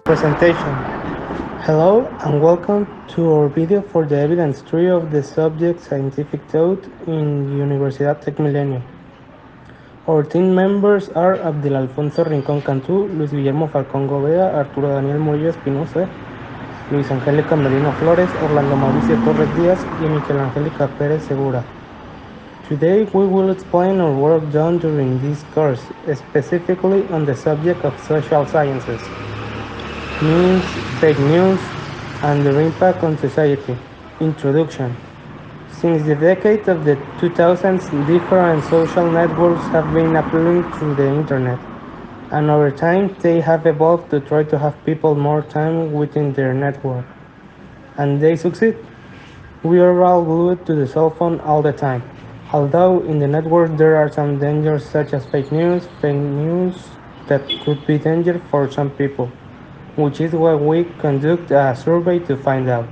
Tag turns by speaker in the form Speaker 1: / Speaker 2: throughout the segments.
Speaker 1: Presentation. Hello and welcome to our video for the evidence tree of the subject scientific thought in Universidad TecMilenio. Our team members are Abdiel, Alfonso, Rincón, Cantú, Luis, Guillermo, Falcón, Govea, Arturo, Daniel, Murillo, Espinoza, Luis, Angélica, Merino, Flores, Orlando, Mauricio, Torres, Días, y Angélica, Pérez, Segura. Today we will explain our work done during this course, specifically on the subject of social sciences, memes, fake news, and their impact on society. Introduction. Since the decade of the 2000s, different social networks have been appearing through the internet, and over time they have evolved to try to have people more time within their network. And they succeed. We are all glued to the cell phone all the time. Although in the network there are some dangers such as fake news that could be dangerous for some people, which is why we conduct a survey to find out.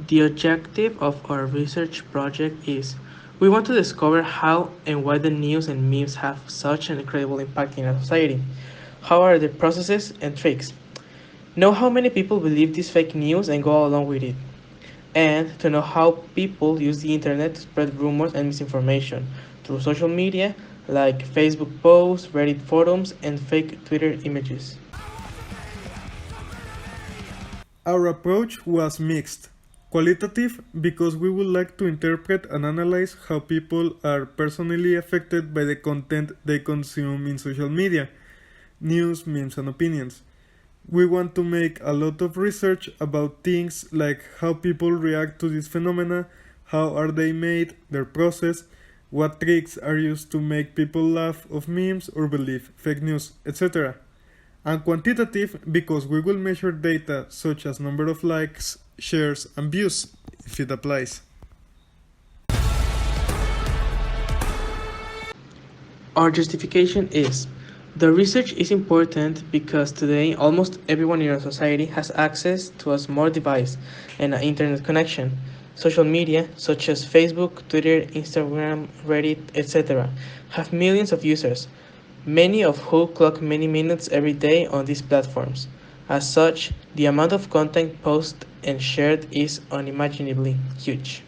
Speaker 2: The objective of our research project is we want to discover how and why the news and memes have such an incredible impact in our society. How are the processes and tricks? Know how many people believe this fake news and go along with it. And to know how people use the internet to spread rumors and misinformation through social media like Facebook posts, Reddit forums, and fake Twitter images.
Speaker 3: Our approach was mixed. Qualitative, because we would like to interpret and analyze how people are personally affected by the content they consume in social media, news, memes, and opinions. We want to make a lot of research about things like how people react to this phenomena, how are they made, their process, what tricks are used to make people laugh of memes or believe fake news, etc. And quantitative, because we will measure data such as number of likes, shares, and views, if it applies.
Speaker 2: Our justification is the research is important because today almost everyone in our society has access to a smart device and an internet connection. Social media, such as Facebook, Twitter, Instagram, Reddit, etc., have millions of users, many of whom clock many minutes every day on these platforms. As such, the amount of content posted and shared is unimaginably huge.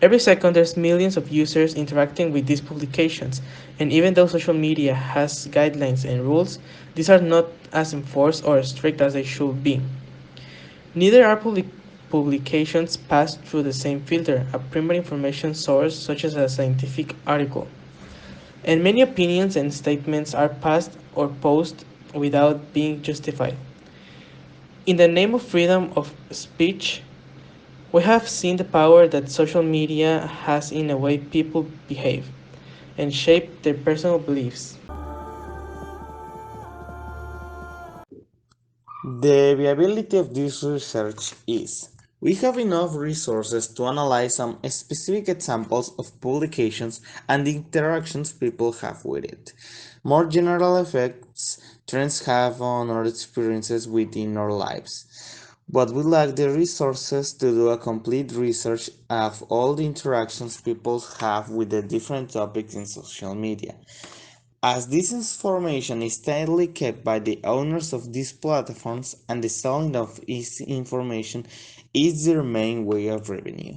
Speaker 2: Every second there's millions of users interacting with these publications, and even though social media has guidelines and rules, these are not as enforced or strict as they should be. Neither are publications passed through the same filter, a primary information source such as a scientific article. And many opinions and statements are passed or posted without being justified. In the name of freedom of speech, we have seen the power that social media has in the way people behave and shape their personal beliefs.
Speaker 4: The viability of this research is we have enough resources to analyze some specific examples of publications and the interactions people have with it. More general effects trends have on our experiences within our lives. But we lack the resources to do a complete research of all the interactions people have with the different topics in social media. As this information is tightly kept by the owners of these platforms and the selling of this information is their main way of revenue.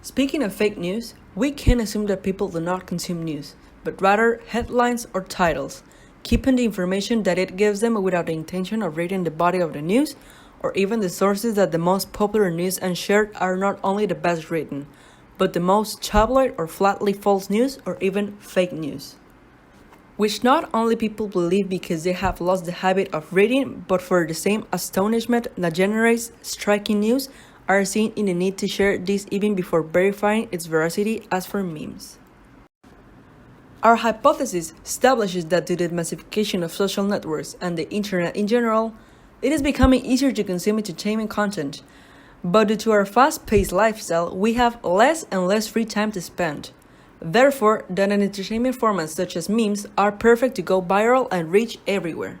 Speaker 5: Speaking of fake news, we can assume that people do not consume news, but rather headlines or titles, keeping the information that it gives them without the intention of reading the body of the news, or even the sources that the most popular news and shared are not only the best written, but the most tabloid or flatly false news or even fake news. Which not only people believe because they have lost the habit of reading, but for the same astonishment that generates striking news, are seen in the need to share this even before verifying its veracity as for memes. Our hypothesis establishes that due to the massification of social networks and the internet in general, it is becoming easier to consume entertainment content. But due to our fast-paced lifestyle, we have less and less free time to spend. Therefore, that an entertainment formats such as memes are perfect to go viral and reach everywhere.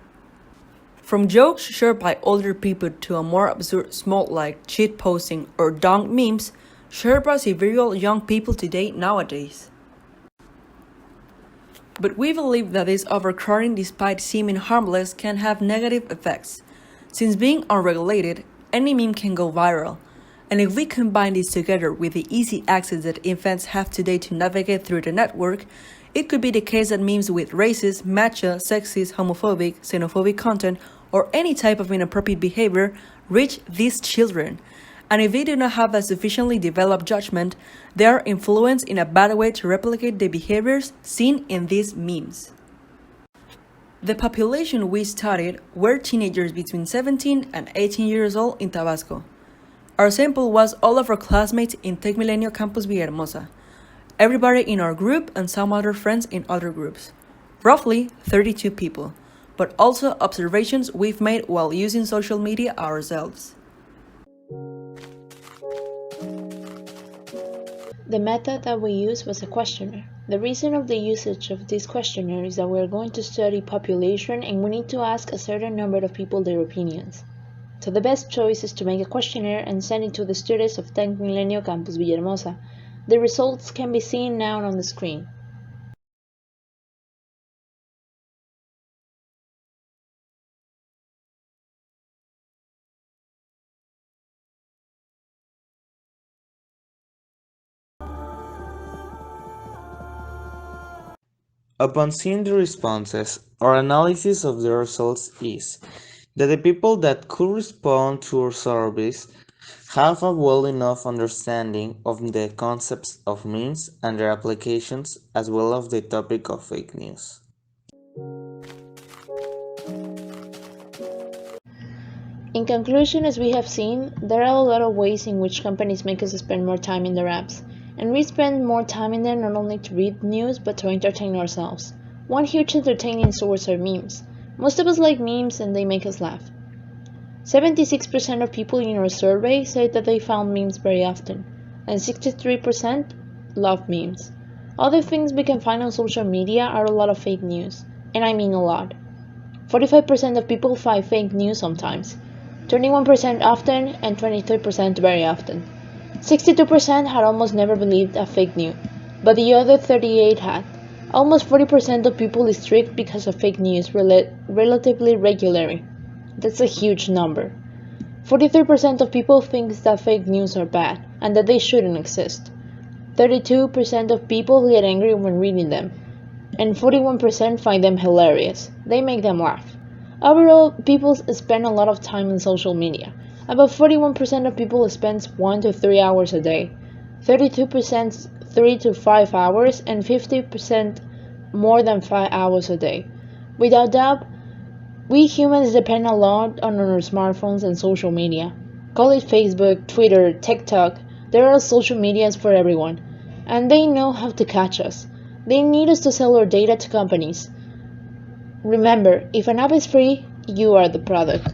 Speaker 5: From jokes shared by older people to a more absurd small like cheat posting or dunk memes, shared by several young people today nowadays. But we believe that this overcrowding, despite seeming harmless, can have negative effects. Since being unregulated, any meme can go viral. And if we combine this together with the easy access that infants have today to navigate through the network, it could be the case that memes with racist, macho, sexist, homophobic, xenophobic content, or any type of inappropriate behavior reach these children. And if they do not have a sufficiently developed judgment, they are influenced in a bad way to replicate the behaviors seen in these memes. The population we studied were teenagers between 17 and 18 years old in Tabasco. Our sample was all of our classmates in TecMilenio Campus Villahermosa, everybody in our group and some other friends in other groups, roughly 32 people, but also observations we've made while using social media ourselves.
Speaker 6: The method that we used was a questionnaire. The reason of the usage of this questionnaire is that we are going to study population and we need to ask a certain number of people their opinions. So the best choice is to make a questionnaire and send it to the students of TecMilenio Campus Villahermosa. The results can be seen now on the screen.
Speaker 4: Upon seeing the responses, our analysis of the results is that the people that could respond to our surveys have a well enough understanding of the concepts of memes and their applications, as well as the topic of fake news.
Speaker 6: In conclusion, as we have seen, there are a lot of ways in which companies make us spend more time in their apps. And we spend more time in them not only to read news, but to entertain ourselves. One huge entertaining source are memes. Most of us like memes and they make us laugh. 76% of people in our survey said that they found memes very often, and 63% love memes. Other things we can find on social media are a lot of fake news, and I mean a lot. 45% of people find fake news sometimes, 21% often, and 23% very often. 62% had almost never believed a fake news, but the other 38% had. Almost 40% of people is tricked because of fake news relatively regularly. That's a huge number. 43% of people think that fake news are bad and that they shouldn't exist. 32% of people get angry when reading them, and 41% find them hilarious. They make them laugh. Overall, people spend a lot of time on social media. About 41% of people spend 1 to 3 hours a day, 32% 3 to 5 hours, and 50% more than 5 hours a day. Without doubt, we humans depend a lot on our smartphones and social media. Call it Facebook, Twitter, TikTok, there are social medias for everyone, and they know how to catch us. They need us to sell our data to companies. Remember, if an app is free, you are the product.